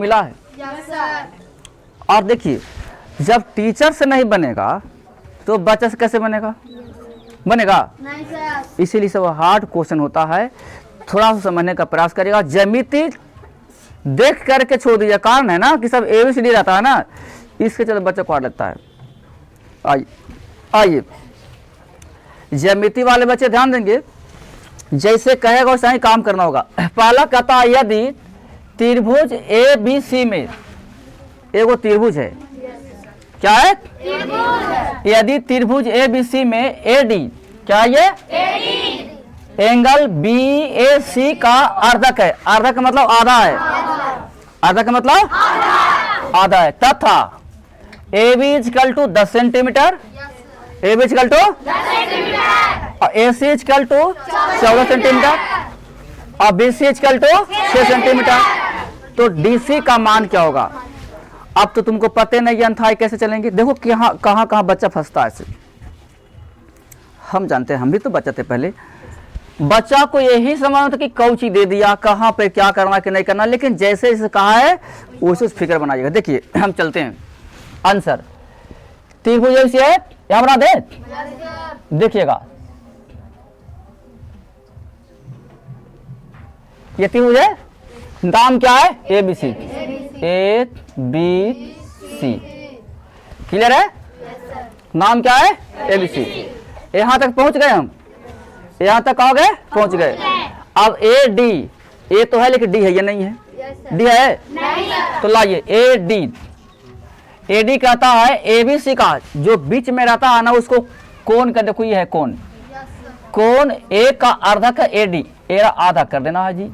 मिला है। Yes sir. और देखिए, जब टीचर से नहीं बनेगा तो बच्चा से कैसे बनेगा? बनेगा नहीं सर। इसीलिए सब हार्ड क्वेश्चन होता है, थोड़ा सा समझने का प्रयास करेगा। ज्यामिति देख करके छोड़ दीजिए, कारण है ना कि सब ABCD रहता है ना, इसके चलते बच्चा को हार्ड लगता है। आइए आइए, ज्यामिति वाले बच्चे ध्यान देंगे, जैसे कहेगा वैसा ही काम करना होगा। पहला कहता है यदि त्रिभुज ABC में, एगो त्रिभुज है, क्या है? यदि त्रिभुज ABC में AD, क्या ये एंगल BAC का अर्धक है, अर्धक का मतलब आधा है, अर्धक का मतलब आधा है, तथा AB equal to 10 centimetre, AB equal to और AC इक्वल टू 14 सेंटीमीटर और BC इक्वल टू 6 सेंटीमीटर, तो DC का मान क्या होगा? अब तो तुमको पते नहीं अंथाई कैसे चलेंगे। देखो कहाँ कहाँ बच्चा फंसता है ऐसे, हम जानते हैं, हम भी तो बच्चे थे पहले, बच्चा को यही समझना था कि कौची दे दिया, कहाँ पे क्या करना कि नहीं करना, लेकिन जैसे जैसे कहा है वैसे फिक्र बनाइएगा। देखिए हम चलते हैं आंसर, त्रिभुज ABC है, यहाँ बना दे, देखिएगा ये त्रिभुज है, नाम क्या है? ABC, ABC, क्लियर है? नाम क्या है? ABC। यहाँ तक पहुंच गए हम, यहाँ तक कहाँ गए? पहुंच गए। अब AD, A तो है लेकिन D है, ये नहीं है, D है तो लाइए AD कहता है ABC का जो बीच में रहता है ना, उसको कोण कर, देखो ये है कोण, कोण A का अर्धक है AD, A आधा कर देना है जी,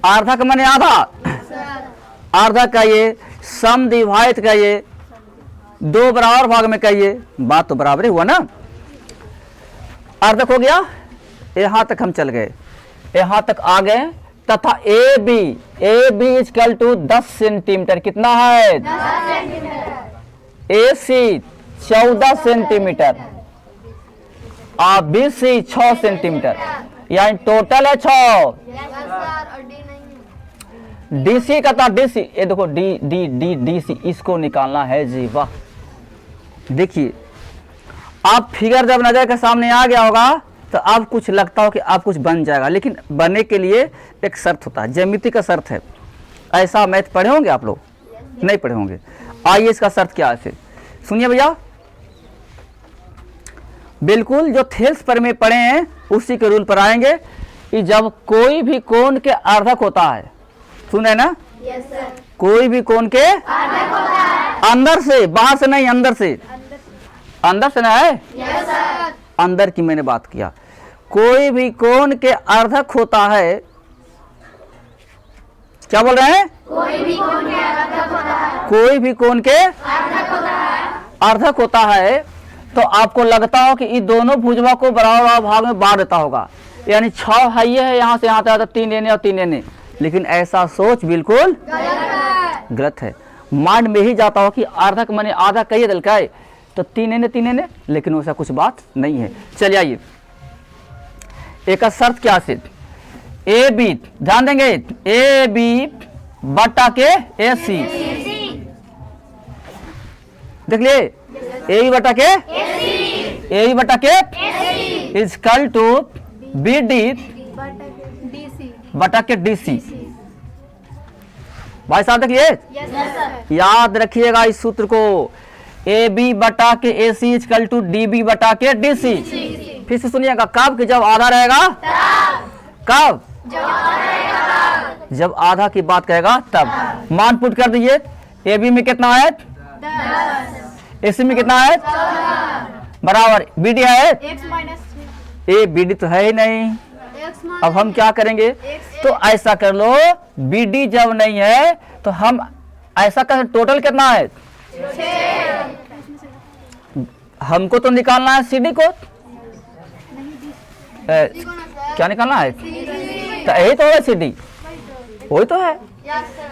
अर्धक माने आधा, अर्धक का ये सम डिवाइड का ये दो बराबर भाग में कहिए, बात तो बराबर ही हुआ ना, अर्धक हो गया। यहाँ तक हम चल गए, यहाँ तक आ गए, तथा AB इक्वल टू 10 सेंटीमीटर, कितना है? 10 सेंटीमीटर। AC 14 सेंटीमीटर और BC 6 सेंटीमीटर, यानी टोटल है 6। DC का था DC, ये देखो DC, इसको निकालना है जी, वाह। देखिए आप फिगर जब नजर के सामने आ गया होगा तो अब कुछ लगता हो कि अब कुछ बन जाएगा, लेकिन बनने के लिए एक शर्त होता है, ज्यामिति का शर्त है। ऐसा मैथ पढ़े होंगे आप लोग? नहीं पढ़े होंगे। आइए इसका शर्त क्या है फिर सुनिए भैया, बिल्कुल जो थेल्स पर में पढ़े हैं उसी के रूल पर आएंगे कि जब कोई भी कोण के अर्धक होता है, सुने ना? Yes sir. कोई भी कोण के अर्धक होता है, अंदर से, बाहर से नहीं, अंदर से, अंदर से ना है, यस सर। अंदर की मैंने बात किया। कोई भी कोण के अर्धक होता है, क्या बोल रहे हैं? कोई भी कोण के अर्धक होता है, कोई भी कोण के अर्धक होता है, अर्धक होता है, तो आपको लगता हो कि इन दोनों भुजवा को बराबर भाग में बांट देता होगा, यानी 6 है, ये है, यहाँ से यहाँ तक 3 लेने और 3 लेने, लेकिन ऐसा सोच बिल्कुल गलत है। माइंड में ही जाता हो कि अर्धक माने आधा कहिए दल का है, तो 3 लेने, लेकिन वैसा कुछ बात नहीं है। चलिए आइए, एक शर्त क्या सिर्फ AB, ध्यान देंगे, AB बटा के AC, देख लिए, AB बटा के AB बटा के इक्वल टू BD बटा के DC। भाई साहब देखिए, यस सर। याद रखिएगा इस सूत्र को, AB बटा के AC इक्वल टू DB बटा के DC। फिर से सुनिएगा, कब कि जब आधा रहेगा, कब जब आधा की बात कहेगा तब। मान पुट कर दीजिए, AB में कितना है? 10। AC में कितना है? बराबर BD है, x माइनस ए BD तो है ही नहीं। अब हम क्या करेंगे? तो ऐसा कर लो, BD जब नहीं है तो हम ऐसा कर, टोटल कितना है? 6। हमको तो निकालना है CD को, क्या निकालना है? तो यही तो है CD, वही तो है।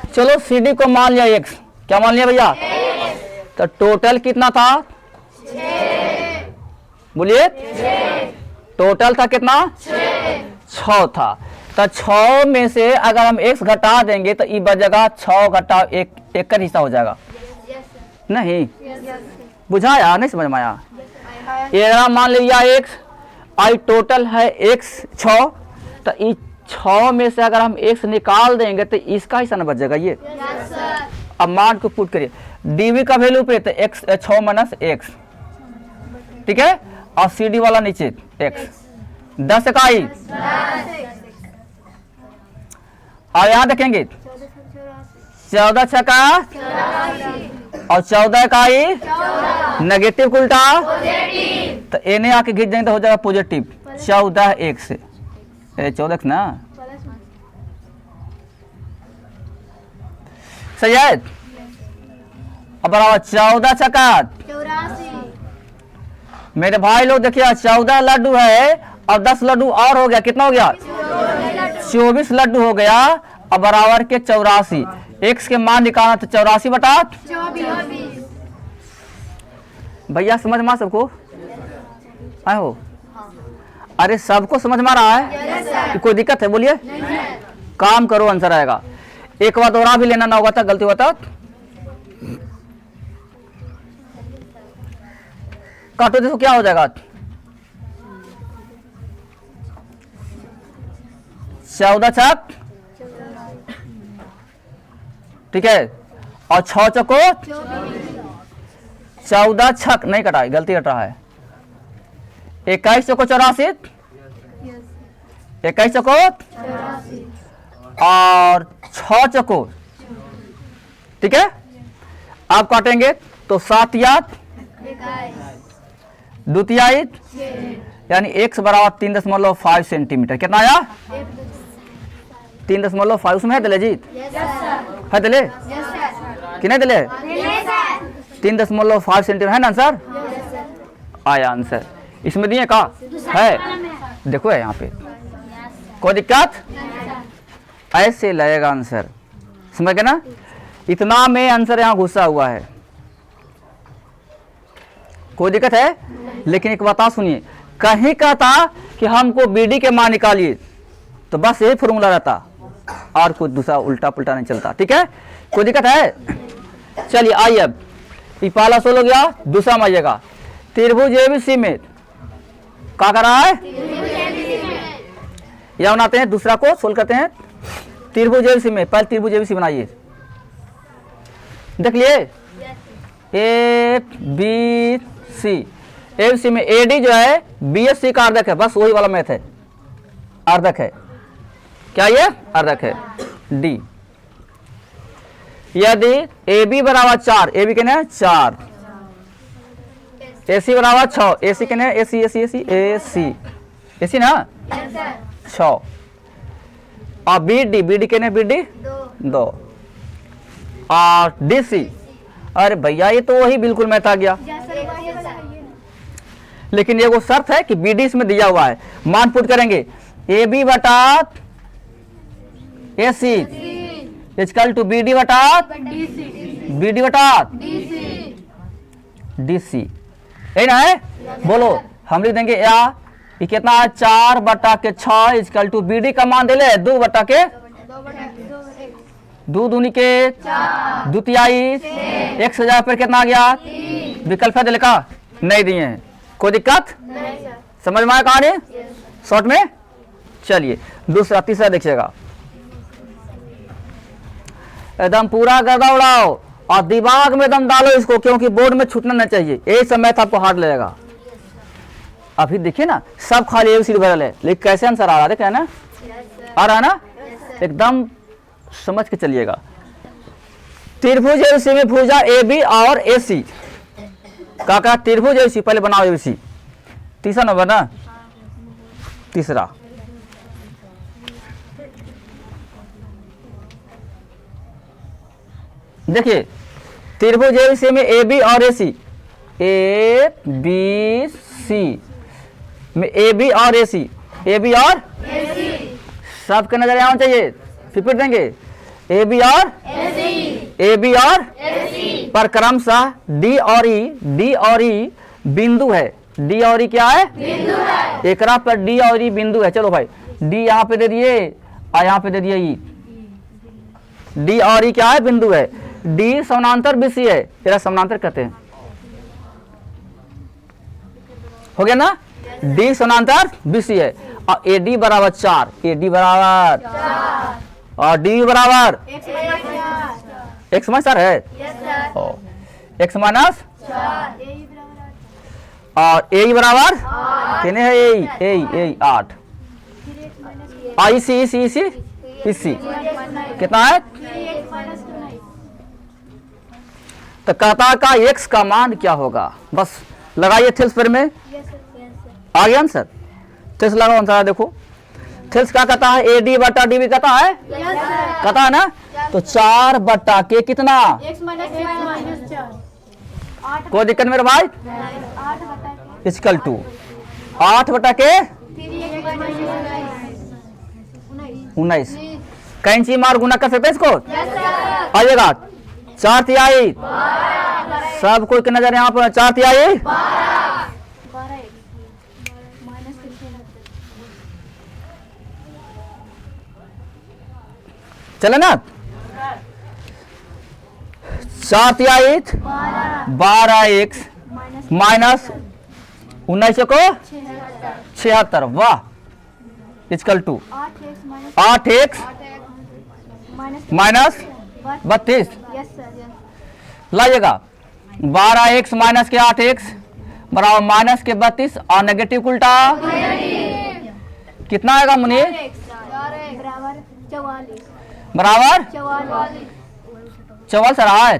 चलो CD को मान लिया x, क्या मान लिया भैया? तो टोटल कितना था? बोलिए, टोटल था कितना? 6 था। तो 6 में से अगर हम x घटा देंगे तो ई बचेगा 6 घटा 1, एक का हिस्सा हो जाएगा। नहीं बुझाया, नहीं समझ में आया? ये मान लिया x, आई टोटल है x 6, तो ई 6 में से अगर हम x निकाल देंगे तो इसका हिस्सा न बच जाएगा ये। अब मान को पुट करिए dv का वैल्यू पे तो x 6 माइनस x, ठीक है, और cd वाला नीचे x 10 इकाई। और यहाँ देखेंगे 14 छक्का और 14 इकाई नेगेटिव उल्टा, तो एने आके घिस देंगे तो हो जाएगा पॉजिटिव 14x, 14x ना, सही है। अब बराबर 14 छक्का, मेरे भाई लोग देखिए 14 लड्डू है और 10 लड्डू और हो गया, कितना हो गया? 24 लड्डू हो गया। अब बराबर के 84, x के मान निकालना तो 84 बटा 24। भैया समझ में सबको आए हो? अरे सबको समझ में आ रहा है कि कोई दिक्कत है? बोलिए। काम करो, आंसर आएगा। एक बार दोहरा भी लेना ना होगा तो गलती होता। काटो देखो क्या हो जाएगा। 14 छक, ठीक है, और 6 चको 14 छक नहीं कटा, गलती कट रहा है। 21 चको 84, 21 चको और 6 चको, ठीक है। आप काटेंगे तो 7 या द्वितीय, यानी x बराबर 3.5 सेंटीमीटर। कितना आया? 3.5। उसमें है दिले जी, है दिले कि नहीं दिले? 3.5 सेंटीमीटर है ना आंसर? आया आंसर। इसमें दिए का है, देखो है यहाँ पे, कोई दिक्कत? ऐसे लगेगा आंसर, समझ गए ना? इतना में आंसर यहाँ घुसा हुआ है, कोई दिक्कत है? लेकिन एक बात सुनिए, कहीं का था कि हमको बीडी के मान निकालिए, तो बस यही फॉर्मूला रहता और कुछ दूसरा उल्टा पुल्टा नहीं चलता, ठीक है? कोई दिक्कत है? चलिए आइए, अब ये पहला सोल हो गया, दूसरा में आइएगा। त्रिभुज एबीसी में क्या कर रहा है? या बनाते हैं, दूसरा को सोल्व करते हैं। त्रिभुज एबीसी में पहले त्रिभुज एबीसी बनाइए, देख लिए ए बी सी। एबीसी में एडी जो है बीएससी का अर्धक है, बस वही वाला मैथ है, अर्धक है। क्या ये? अर्धक है। डी, यदि ए बी बराबर 4, ए बी के ना 4, ए सी बराबर 6, ए सी के ना ए सी ए सी ए सी ए सी ए सी ना 6, और बी डी के ना बी डी 2, और डी सी, अरे भैया ये तो वही बिल्कुल मैथ आ गया, लेकिन ये वो शर्त है कि बी डी इसमें दिया हुआ है। मान पुट करेंगे ए बी बटा ए सी इक्वल टू बी डी बटा डी सी, यही ना है? बोलो, हम लिख देंगे या ये कितना है? 4 बटा के 6 इक्वल टू बी डी का मान दे ले 2 बटा के 2 दूनी के द्वितीय, 1000 पर कितना आ गया? विकल्प है दिले का नहीं दिए हैं, कोई दिक्कत? समझ में आया कहानी? शॉर्ट में। चलिए दूसरा तीसरा देखिएगा, एकदम पूरा गर्दा उड़ाओ और दिमाग में दम डालो इसको, क्योंकि बोर्ड में छूटना नहीं चाहिए। यही समय था आपको हार्ड लगेगा। अभी देखिए ना, सब खाली एक सीट भरल है, लेकिन कैसे आंसर आ रहा है? क्या ना आ रहा है ना? एकदम समझ के चलिएगा। त्रिभुज एबीसी में भुजा ए बी और ए सी का कहा? त्रिभुज एबीसी, पहले बनाओ एबीसी। तीसरा नंबर ना, तीसरा देखिए, त्रिभुज एबीसी में ए बी और ए सी, ए बी सी में ए बी और ए सी, ए बी और सबके नजर आना चाहिए, रिपीट देंगे ए बी और पर क्रमशः डी और ई बिंदु है। डी और ई क्या है? बिंदु है। एकरा पर डी और ई बिंदु है। चलो भाई, डी यहाँ पे दे दिए और यहाँ पे दे दिया ई, डी और ई क्या है, बिंदु है। डी समानांतर बीसी है, तेरा समानांतर कहते हैं, हो गया ना। डी समानांतर बीसी है और ए डी बराबर 4, ए डी बराबर और डी बराबर एक्स माइनस 4 है, एक्स माइनस और ए बराबर कितने है, ए 8 और इसी कितना है। तो कहता का एक्स का मान क्या होगा, बस लगाइए थेल्स पर में, आ गया आंसर। थेल्स लगाओ आंसर, देखो थेल्स क्या कहता है, ए डी बटा डी भी कहता है, कहता है ना। तो 4 बटा के कितना, कोई दिक्कत मेरे भाई, इक्वल टू 8 बटा के 19। कैंची मार गुना कर सकते इसको, आइएगा 4 तिहाई, सब कोई की नजर यहाँ पर 4 तिहाई, चले ना। 4 तिहाई 12 एक्स माइनस 19 को 76, वाह, इक्वल टू 8 एक्स माइनस 32। लाइएगा 12 एक्स माइनस के 8 एक्स बराबर माइनस के 32 और नेगेटिव उल्टा कितना आएगा मुनि, बराबर 44 रहा है,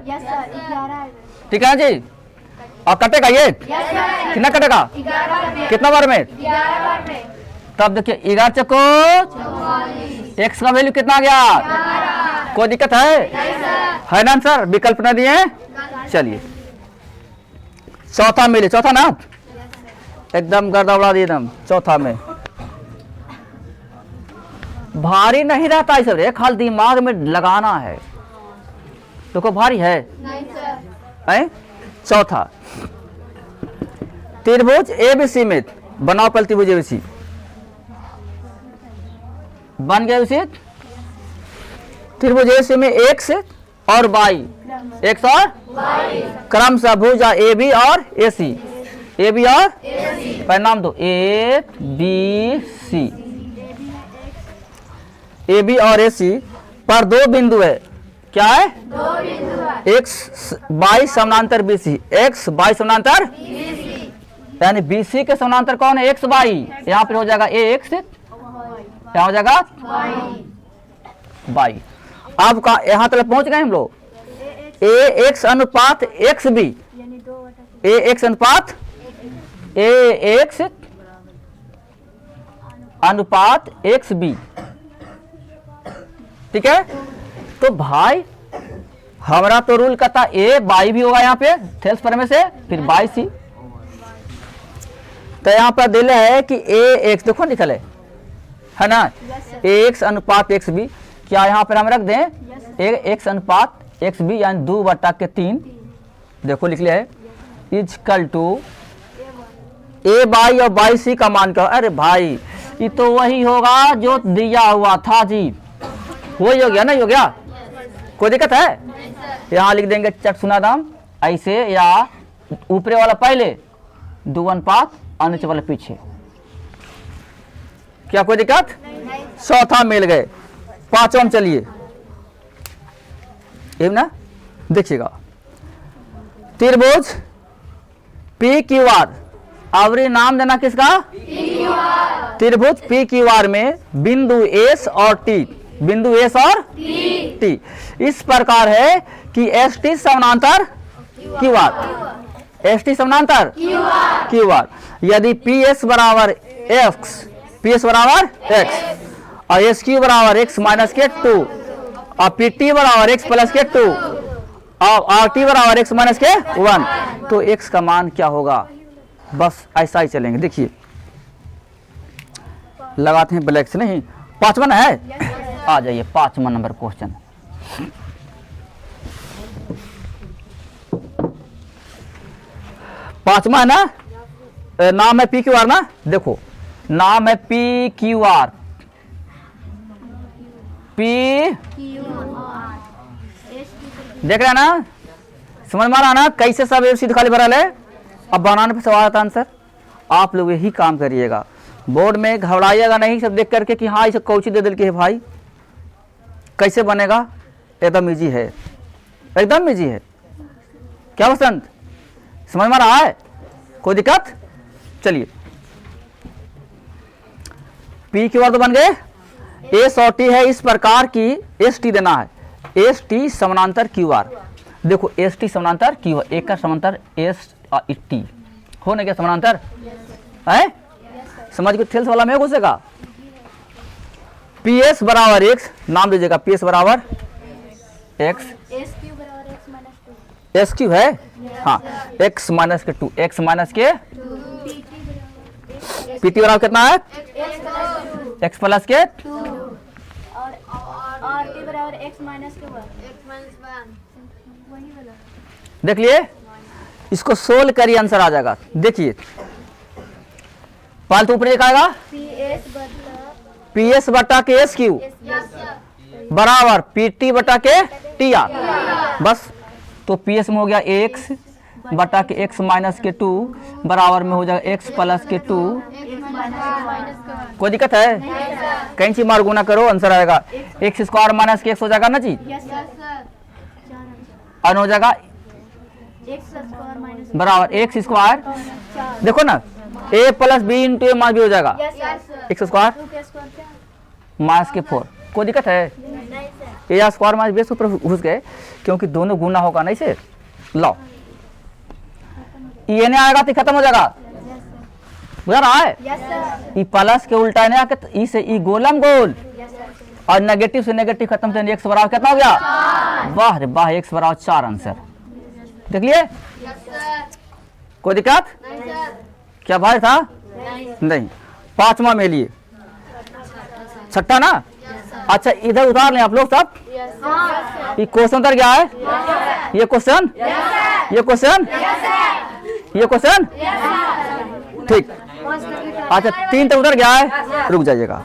ठीक है जी। और कटेगा ये, कितना कटेगा, कितना बार में, तब देखिए 11 चको एक्स का वैल्यू कितना आ गया, कोई दिक्कत है ना आंसर, विकल्प न दिए। चलिए चौथा मिले, चौथा ना एकदम गर्दा उड़ा दिए एकदम। चौथा में भारी नहीं रहता है सब रे, खाली दिमाग में लगाना है, देखो भारी है, चौथा त्रिभुज एबीसी में बनाओ पहले त्रिभुज एबीसी, बन गया उसी त्रिभुज एबीसी में एक्स और वाई, एक्स और क्रमशः भुजा ए बी और ए सी, ए बी और परिणाम दो A B C, A B और ए सी पर 2 बिंदु है, क्या है, 2 बिंदु, एक्स बाई समानांतर बी सी, एक्स बाई समानांतर यानी बी सी के समानांतर कौन है, एक्स बाई, यहाँ पर हो जाएगा ए एक्स, क्या हो जाएगा बाई। अब का यहाँ तक पहुंच गए हम लोग, ए एक्स अनुपात एक्स बी, ए एक्स अनुपात ए एक्स अनुपात एक्स बी, ठीक है। तो भाई हमारा तो रूल कहता ए बाई भी होगा यहाँ पे थेल्स पर में से, फिर बाई सी। तो यहाँ पर दिल है कि ए एक्स देखो निकले है ना, ए एक्स अनुपात एक्स बी, क्या यहाँ पर हम रख दें ए एक्स अनुपात एक्स बी यानी 2 बटा के 3, देखो लिख लिया है, इक्वल टू ए बाई और बाई सी का मान का। अरे भाई ये तो वही होगा जो दिया हुआ था जी, वही हो गया ना, हो गया, कोई दिक्कत है। यहाँ लिख देंगे चट सुना दाम ऐसे, या ऊपरे वाला पहले 2 अनुपात और नीचे वाला पीछे, क्या कोई दिक्कत। चौथा मिल गए, पांचवा में चलिए ना, देखिएगा त्रिभुज पी क्यू आर, आवरी नाम देना किसका, त्रिभुज पी क्यू आर में बिंदु एस और टी, बिंदु एस और टी इस प्रकार है कि एस टी समानांतर क्यू आर, एस टी समानांतर क्यू आर। यदि पी एस बराबर एक्स, पी एस बराबर एक्स और एस क्यू बराबर एक्स माइनस के 2 और पी टी बराबर एक्स प्लस के 2 और आर टी बराबर एक्स माइनस के 1, तो एक्स का मान क्या होगा, बस ऐसा ही चलेंगे। देखिए लगाते हैं ब्लैक से, नहीं 5वां है, आ जाइए 5वां नंबर क्वेश्चन। पांचवा है ना, नाम है पी क्यू आर ना, देखो नाम है P Q R, P, Q R S T देख रहे हैं ना, समझ में आ रहा ना कैसे सब एक सीध खाली भरल है। अब बनाने पे सवाल आता आंसर, आप लोग यही काम करिएगा, बोर्ड में घबराइएगा नहीं सब देख करके कि हाँ इसे कौची दे दिल के है भाई, कैसे बनेगा, एकदम इजी है, एकदम इजी है। क्या वसंत, समझ में आ रहा है, कोई दिक्कत? चलिए पी क्यू आर तो बन गए, एस और टी है इस प्रकार की, एस टी देना है, एस टी समानांतर क्यू आर। देखो एस टी समानांतर क्यू आर, एक का समानांतर एस टी हो ना, क्या समानांतर है, समझ के थेल्स वाला में घुसेगा। पी एस बराबर एक्स, नाम दीजिएगा, पी एस बराबर एक्स, एस क्यू बराबर x minus two, S Q है, हाँ एक्स माइनस के टू, एक्स माइनस के, पी टी बराबर कितना है, एक्स प्लस के, और टी बराबर एक्स माइनस के वन, एक्स माइनस वन, वही वाला। देख लिए, इसको सोल्व करिए आंसर आ जाएगा। देखिए पालतू ऊपर एक आएगा, पी एस बटा के एस क्यू बराबर पी टी बटा के टी आर, बस। तो पी एस में हो गया एक्स बटा के एक्स माइनस के टू बराबर में हो जाएगा एक्स प्लस के टू। कोई दिक्कत है? कहीं चीज मार गुना करो आंसर आएगा, एक्स स्क्वायर माइनस के एक्स हो जाएगा ना जी, और हो जाएगा बराबर एक्स स्क्वायर, देखो ना ए प्लस बी इंटू ए माइनस बी हो जाएगा, एक्स स्क्वायर माइनस के 4। कोई दिक्कत है? ए स्क्वायर माइनस बी ऊपर घुस गए क्योंकि दोनों गुना होगा नहीं से, लो ये नहीं आएगा तो खत्म हो जाएगा, बुझा रहा है? ई प्लस के उल्टा नहीं आके ई से ई गोलम गोल, और नेगेटिव से नेगेटिव खत्म से एक्स बराबर कितना हो गया, वाह रे वाह, एक्स बराबर 4 आंसर। देख लिए? कोई दिक्कत? क्या भाई था? नहीं। पांचवा में लिए, छठा ना, अच्छा इधर उतार लें आप लोग सब। ये क्वेश्चन उतर गया है, ये क्वेश्चन, ये क्वेश्चन, ये क्वेश्चन, ठीक। अच्छा 3 तो उतर गया है, रुक जाइएगा।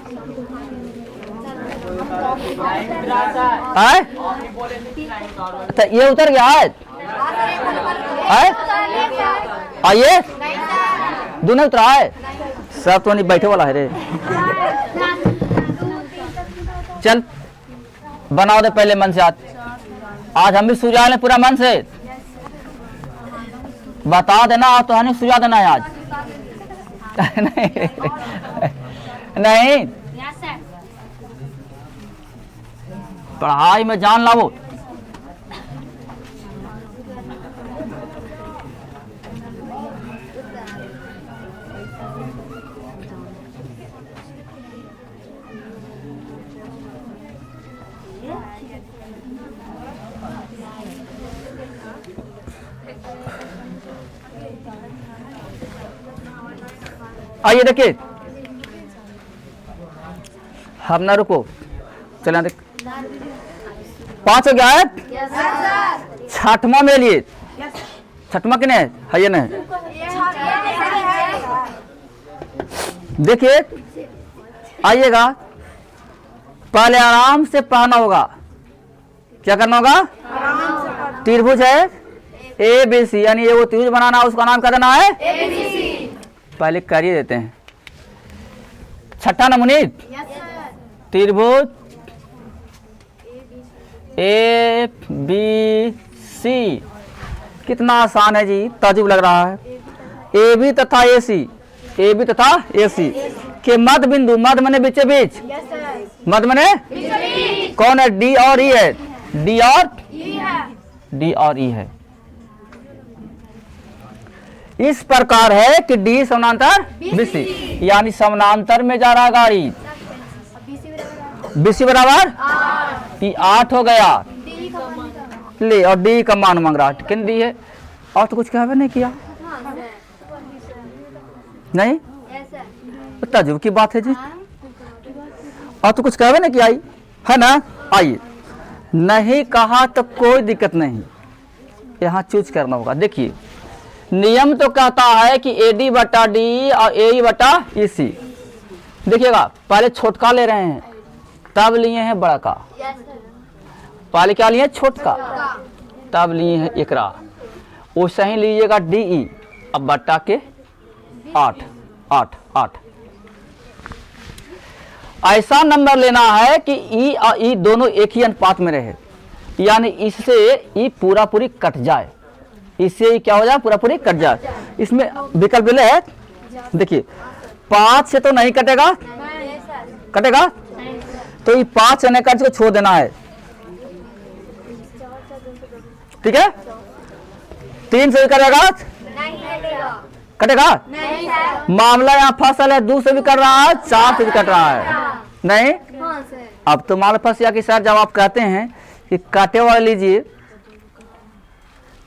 अच्छा ये उतर गया है, आइए दोनों उतरा है, सब तो नहीं बैठे वाला है रे। चल बनाओ दे पहले मन से, आज हम भी सुझा लें पूरा मन से, बता देना तो हमें सुझा देना है आज। नहीं नहीं, पढ़ाई में जान लाओ। आइए देखिए, हम ना रुको, चलें देख 5 हो गया है, छठवा में लिए, छठवा किने है ये नहीं, देखिए आइएगा, पहले आराम से पढ़ना होगा। क्या करना होगा? त्रिभुज है ए बी सी, यानी ये वो त्रिभुज बनाना, उसका नाम क्या देना है? पहले करिए देते हैं। छठा नमूनी, त्रिभुज ए बी सी, कितना आसान है जी, ताजुब लग रहा है। ए बी तथा ए सी, ए बी तथा ए सी के मध्य बिंदु, मध्य मने बीचे बीच, मध्य मने कौन है? डी और ई है, डी और ई है। इस प्रकार है कि डी समानांतर बीसी, यानी समानांतर में जा रहा गाड़ी, बीसी बराबर 8 हो गया, ले और डी का मान मांग रहा, किन डी है, और तो कुछ कहवे नहीं किया, नहीं ताजुब की बात है जी, और तो कुछ कहवे नहीं किया है ना। आइए, नहीं कहा तो कोई दिक्कत नहीं, यहाँ चूज करना होगा। देखिए नियम तो कहता है कि ए डी बटा डी और ए बटा ई सी। देखिएगा पहले छोटका ले रहे हैं, तब लिए हैं बड़ा का, यस सर। पहले क्या लिए छोट का, तब लिए हैं एकरा, वैसे ही लीजिएगा DE। अब बट्टा के 8 8 8। ऐसा नंबर लेना है कि ई और ई दोनों एक ही अनुपात में रहे, यानी इससे ई पूरा पूरी कट जाए, इससे ई क्या हो जाए, पूरा पूरी कट जाए। इसमें विकल्प ले है, देखिए 5 से तो नहीं कटेगा, नहीं सर। कटेगा नहीं सर। तो ये 5 से नहीं कट को छोड़ देना है, ठीक है। 3 से भी कटेगा, नहीं कटेगा। कटेगा। नहीं सर। मामला यहाँ फसल है, 2 से भी कट रहा है, 4 से भी कट रहा है, नहीं। हाँ सर। अब तो मामला फंस गया कि सर जब आप कहते हैं कि काटे वाला लीजिए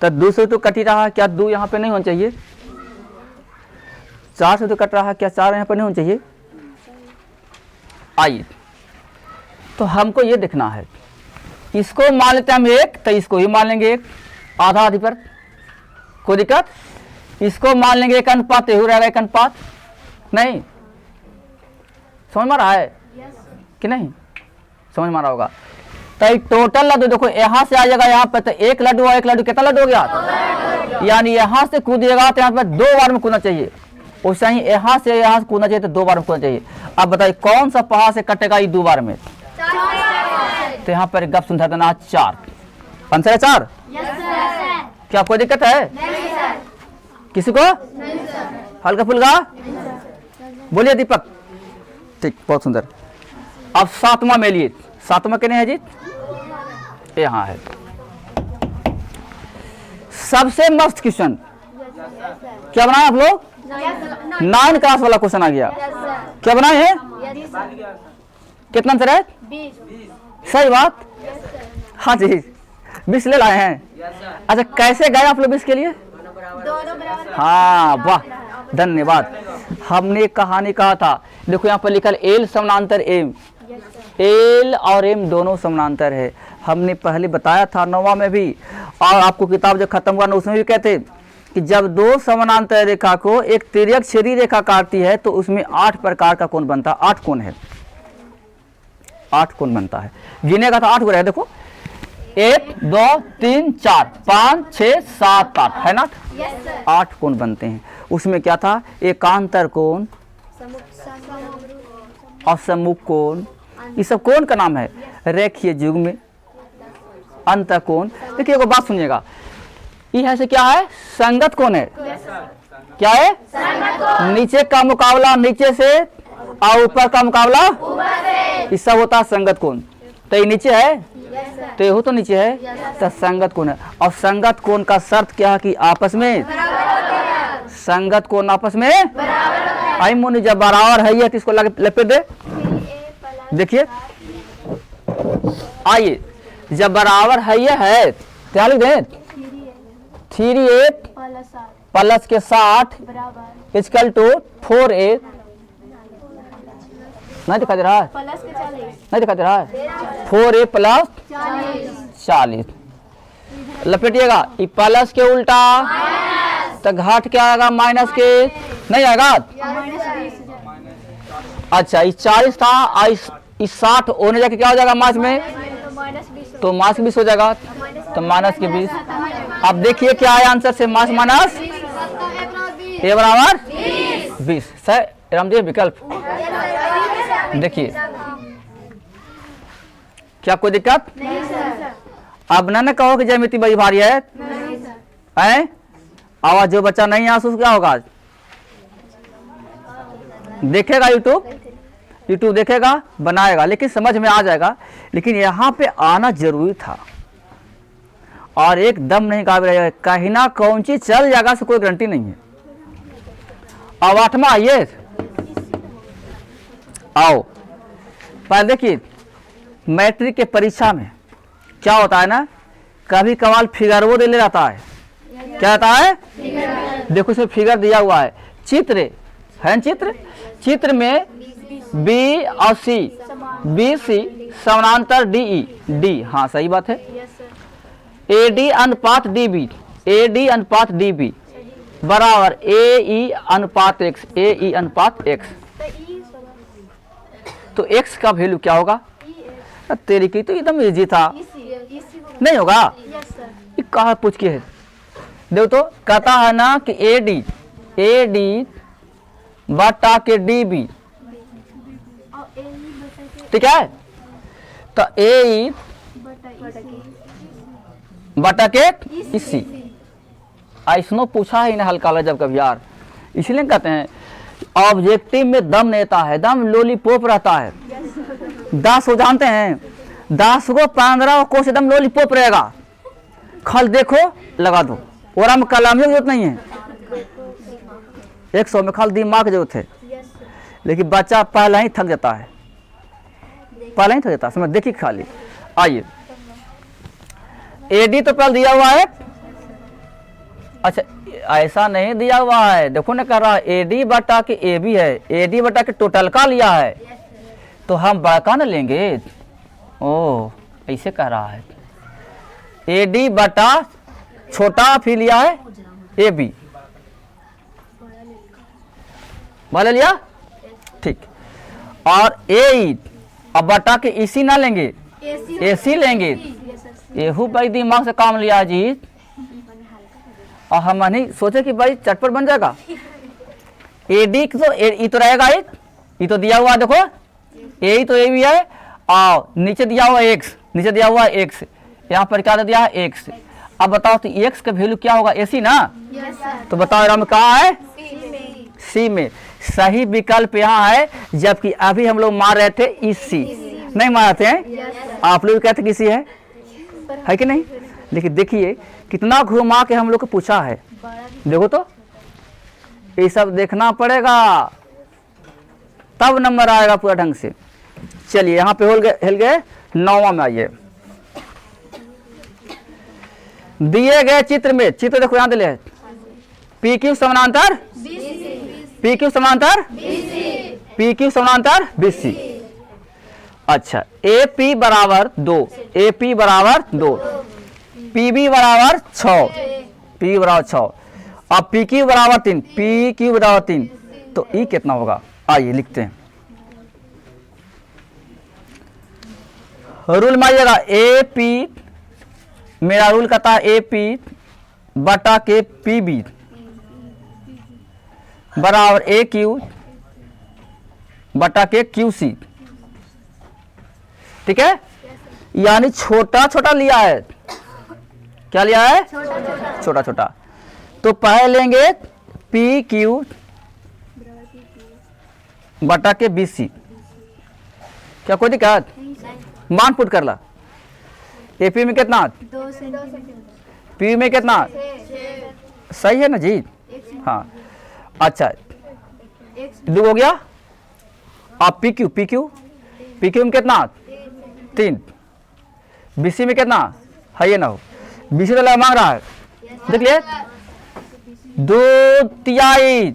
तो 2 से तो कट ही रहा है, क्या 2 यहाँ पे नहीं होना चाहिए? 4 से तो कट रहा है, क्या 4 यहाँ पे नहीं होना चाहिए? आइए, तो हमको ये देखना है, इसको मान लेते हैं हम 1, तो इसको ही मान लेंगे 1, आधा आधी पर, कोई दिक्कत। इसको मान लेंगे 1 अनुपात, हो रहेगा 1 अनुपात, नहीं समझ में आ रहा है कि नहीं? समझ में आ रहा होगा। तो टोटल लड्डू देखो, यहाँ से आ जाएगा यहाँ पे, तो 1 लड्डू और 1 लड्डू कितना लड्डू हो गया, यानी यहाँ से कूदिएगा तो यहाँ पे 2 बार में कूदना चाहिए, वैसे ही यहाँ से कूदना चाहिए तो 2 बार में कूदना चाहिए। अब बताइए कौन सा पहाड़ से कटेगा ये 2 बार में? तो यहाँ पर गप सुन देना 4, आंसर है 4। Yes sir. क्या कोई दिक्कत है नहीं सर। किसी को? नहीं सर। हल्का फुल्का बोलिए दीपक, ठीक, बहुत सुंदर। अब 7वां में लिए, 7वां कहने है जी, यहाँ है सबसे मस्त क्वेश्चन। क्या बनाए आप लोग? 9 क्लास वाला क्वेश्चन आ गया। Yes sir. क्या बनाए हैं? Yes sir. कितना आंसर है? 20। सही बात, यस सर। हाँ जी 20 ले लाए हैं। अच्छा कैसे गए आप लोग 20 के लिए? दोनों बराबर। हाँ वाह, धन्यवाद। हमने एक कहानी कहा था, देखो यहाँ पर लिखल एल समानांतर एम, यस सर। एल और एम दोनों समानांतर है। हमने पहले बताया था 9वां में भी, और आपको किताब जो खत्म हुआ ना उसमें भी कहते कि जब 2 समानांतर रेखा को एक तिर्यक छेदी रेखा काटती है तो उसमें 8 प्रकार का कोण बनता है। 8 कोण है, 8 कोण बनता है। गिनेगा तो 8 को रहेगा, देखो 1 2 3 4 5 6 7 8 है ना, यस सर। 8 कोण बनते हैं। उसमें क्या था? एकांतर कोण और सम्मुख कोण, ये सब कोण का नाम है। रेखीय युग्म, अंतः कोण। देखिए एक बात सुनिएगा, ये है से क्या है? संगत कोण है। क्या है? नीचे का मुकाबला नीचे से और ऊपर का मुकाबला ये सब होता है संगत कोण। तो ये नीचे है, तो ये हो तो नीचे है, तो संगत कोण है। और संगत कोण का शर्त क्या है कि आपस में संगत कोण आपस में आई मोनी जब बराबर है ये तो इसको लपेट दे। देखिए आइए, जब बराबर है ये है क्या लिख दें? 3a प्लस के 60 इक्वल टू 4a, नहीं दिखा दे रहा है? प्लस के 40। नहीं दिखा दे रहा है? 4a प्लस 40 लपेटिएगा, ये प्लस के उल्टा तो घाट क्या आएगा? माइनस के, नहीं आएगा? अच्छा ये 40 था, इस 60 होने जाके क्या हो जाएगा मास में? तो मास 20 हो जाएगा, तो माइनस के 20। अब देखिए क्या है आंसर से, मास माइनस ए बराबर 20। सर रामदेव विकल्प देखिए, क्या कोई दिक्कत? अब ना कहो कि ज्यामिति बड़ी भारी है, हैं? आवाज जो बच्चा नहीं आंसू क्या होगा? देखेगा यूट्यूब देखेगा, बनाएगा, लेकिन समझ में आ जाएगा। लेकिन यहाँ पे आना जरूरी था, और एकदम नहीं काबिल रहेगा, कहीं ना कौन चीज चल जाएगा से कोई गारंटी नहीं है। अब 8वां आइए, आओ पहले देखिए, मैट्रिक के परीक्षा में क्या होता है ना, कभी कभार फिगर वो दे ले जाता है। क्या आता है? देखो इसमें फिगर दिया हुआ है, चित्र है ना, चित्र में बी और सी, बी सी समानांतर डी ई, डी, हाँ सही बात है। ए डी अनुपात डी बी, ए डी अनुपात डी बी बराबर ए ई अनुपात एक्स, ए ई अनुपात एक्स। तो एक्स का वैल्यू क्या होगा? तेरी की तो एकदम इजी था, इसी को नहीं होगा। Yes sir. ये कहाँ पूछ के है, देखो तो कहता है ना कि AD बटा के DB, और ए ही बटा के ठीक है। तो A बटा के बटा के इसी ऐसनो पूछा है इन्हें हल्का वाला जब कभी यार, इसलिए कहते हैं ऑब्जेक्टिव में दम नेता है, दम लॉलीपॉप रहता है। 10 को जानते हैं, 10 को 15 को एकदम लॉलीपॉप रहेगा, खल देखो लगा दो, और हम कलाम की जरूरत नहीं है, 100 में खाली दिमाग की जरूरत है। Yes sir. लेकिन बच्चा पहले ही थक जाता है, पहले ही थक जाता है, समझ देखिए खाली। आइए AD तो पहले दिया हुआ है, अच्छा ऐसा नहीं दिया हुआ है, देखो ना कर रहा है AD बटा के AB है, AD बटा के टोटल का लिया है, तो हम बड़का ना लेंगे। ओ ऐसे कह रहा है, AD बटा छोटा फिर लिया है AB, बड़ा लिया ठीक। और A अब बटा के इसी ना लेंगे, AC लेंगे। Yes sir. एहू भाई दिमाग से काम लिया जी, और हम नहीं सोचे कि भाई चटपट बन जाएगा। AD तो ये तो रहेगा, ये तो दिया हुआ देखो, A तो A भी है, और नीचे दिया हुआ X, नीचे दिया हुआ X, यहाँ पर क्या दिया है X। अब बताओ तो X का वैल्यू क्या होगा, AC ना, यस सर। तो बताओ राम कहाँ है, C में। सही विकल्प यहाँ है, जबकि अभी हम लोग मार रहे थे इसी, नहीं मारते हैं, आप लोग कहते किसी है कि नहीं। लेकिन देखिए कितना घुमा के हम लोग को पूछा है, देखो तो ये सब देखना पड़ेगा तब नंबर आएगा पूरा ढंग से। चलिए यहाँ पे हिल गए 9वां में। आइए दिए गए चित्र में, चित्र देखो यहाँ दिले PQ समानांतर PQ समानांतर PQ समानांतर BC। अच्छा AP बराबर 2, AP बराबर 2, PB बराबर 6, PB बराबर 6, अब PQ बराबर 3, PQ बराबर 3, तो E कितना होगा, आइए लिखते हैं। रूल मानिएगा, AP मेरा रूल कहता है AP बटा के PB बराबर AQ बटा के QC, ठीक है। यानी छोटा छोटा लिया है, क्या लिया है, छोटा छोटा। तो पहले लेंगे PQ बटा के BC, क्या कोई दिक्कत, मान पुट कर ला। AP में कितना, 2 सेंटीमीटर, P में कितना, सही है ना जी, हाँ। अच्छा 2 हो गया। अब PQ में कितना, 3, BC में कितना है, ये ना हो BC तो मांग रहा है, देख लिए 2 तिहाई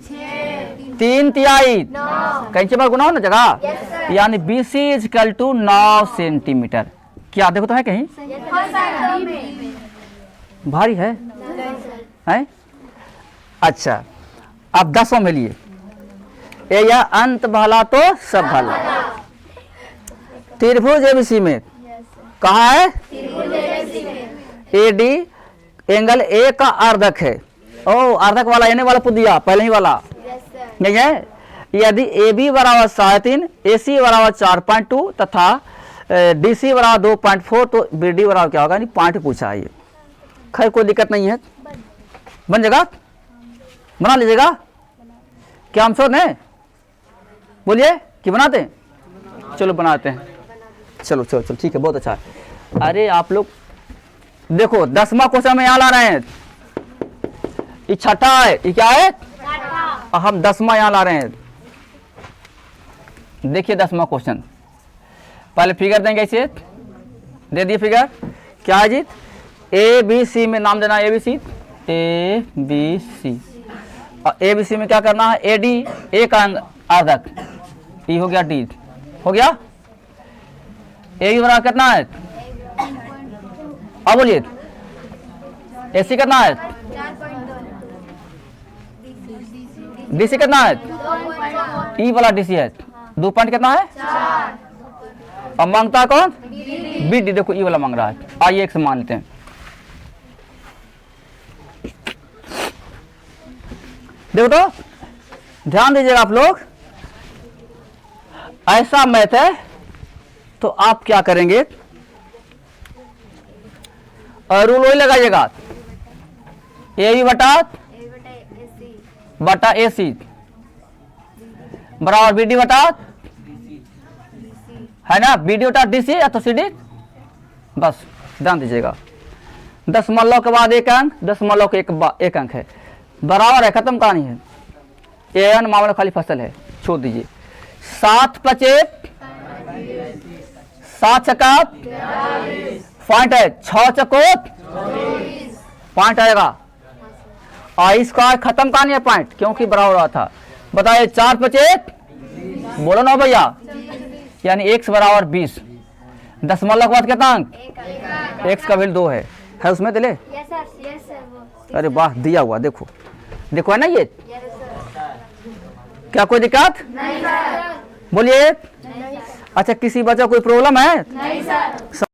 3 तिहाई, कहीं बार गुना हो ना जगह, यानी BC is equal to 9 centimetre. क्या देखो तो है कहीं, भारी है, हैं? अच्छा अब 10वां में लिए, यह अंत भला तो सब भला। त्रिभुज ABC में कहाँ है, AD एंगल A का अर्धक है। ओ अर्धक वाला एने वाला पुट दिया पहले ही वाला, नहीं है। यदि AB बराबर 3.5, AC बराबर 4.2 तथा DC बराबर 2.4, तो BD बराबर क्या होगा, पॉइंट पूछा है ये। खैर कोई दिक्कत नहीं है, बन जाएगा, बना लीजिएगा। क्या हम छोड़ हैं, बोलिए कि बनाते हैं, चलो बनाते हैं, चलो चलो चलो ठीक है, बहुत अच्छा है। अरे आप लोग देखो 10वां क्वेश्चन में यहाँ ला रहे हैं, ये छठा है, ये क्या है, हम 10वां यहाँ ला रहे हैं। देखिए 10वां क्वेश्चन, पहले फिगर देंगे, इसे दे दिए फिगर, क्या है जी, ABC में नाम देना, ABC और ABC में क्या करना है, AD A का अर्धक, E हो गया, D हो गया, AB बराबर कितना है, अब बोलिए AC कितना है, DC कितना है, E वाला DC है 2 पॉइंट कितना है, अब मांगता है कौन? B D. देखो ये वाला मांग रहा है, आइए x मान लेते हैं। देखो तो ध्यान दीजिएगा आप लोग, ऐसा मैथ है तो आप क्या करेंगे, और रूल वही लगाइएगा, ए बी बटा ए सी बराबर बी डी बटा, है ना, बी डी बटा डी सी या तो सी डी। बस ध्यान दीजिएगा, दशमलव के बाद एक अंक, दशमलव के एक अंक है, बराबर है, खत्म कहानी है। ए एन मामला खाली फसल है, छोड़ दीजिए। 7 + 1 7 छक्का पॉइंट है, 6 चकोत पॉइंट आएगा, आई स्क्वायर खत्म कहानी है पॉइंट, क्योंकि बराबर रहा था। बताइए 4 + 1 बोलो ना भैया, यानी x बराबर 20। दशमलव के बाद कितना अंक, x का वैल्यू 2 है उसमें दिले। यस सर वो। अरे वाह, दिया हुआ, देखो देखो है ना ये। Yes sir. क्या कोई दिक्कत? नहीं सर। बोलिए। नहीं सर। अच्छा, किसी बच्चा कोई प्रॉब्लम है? नहीं सर।